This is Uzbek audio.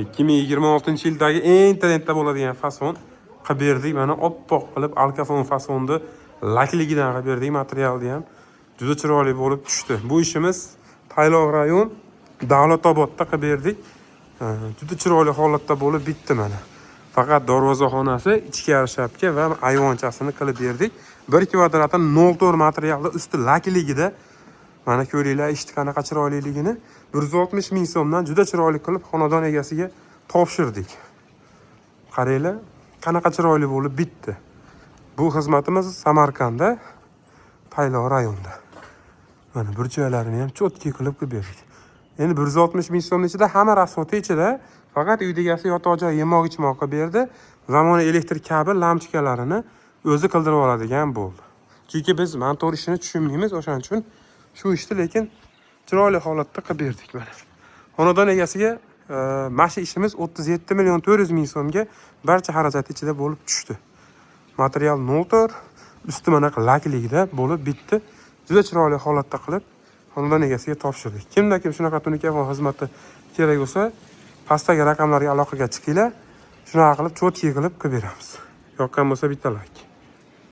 2026-yildagi eng trendda bo'ladigan fason qilib berdik. Mana oppoq qilib alkafon fasonda lakligidan qilib berdik. Materialni ham juda chiroyli bo'lib tushdi. Bu ishimiz Tayloq rayon Davlatobodda qilib berdik. Juda chiroyli holatda bo'lib bitdi mana. Faqat darvozaxonasi, ichkari shapka va ayvonchasini qilib berdik. 1 kvadratdan 0.4 materialda usti lakligida. Mana ko'ringlar ishni qanaqa chiroyliligini. 160 ming so'mdan juda chiroyli qilib xonadon egasiga topshirdik. Qaranglar, qanaqa chiroyli bo'lib bitdi. Bu xizmatimiz Samarqandda, Tayloq rayonida. Mana burchaklarini ham cho'tki qilib berdik. Endi 160 ming so'mning ichida hamma rasxoti ichida, faqat uy egasi yotoq joy, yemoq-ichmoq qilib berdi. Zamonaviy elektr kabel lampochkalarini o'zi qildirib oladigan bo'ldi. Chunki biz motor ishini tushunmaymiz, o'shaning uchun shu ishni lekin chiroyli holatda qilib berdik mana. Xonadon egasiga mana shu ishimiz 37 million 400 ming so'mga barcha xarajat ichida bo'lib tushdi. Material 0.4, usti mana lakligida bo'lib bitdi. Juda chiroyli holatda qilib xonadon egasiga topshirdik. Kimda-kim shunaqa tunikafon xizmati kerak bo'lsa, pastdagi raqamlarga aloqaga chiqinglar. Shunaqa qilib cho'tki qilib beramiz. Yoqqan bo'lsa bitta like.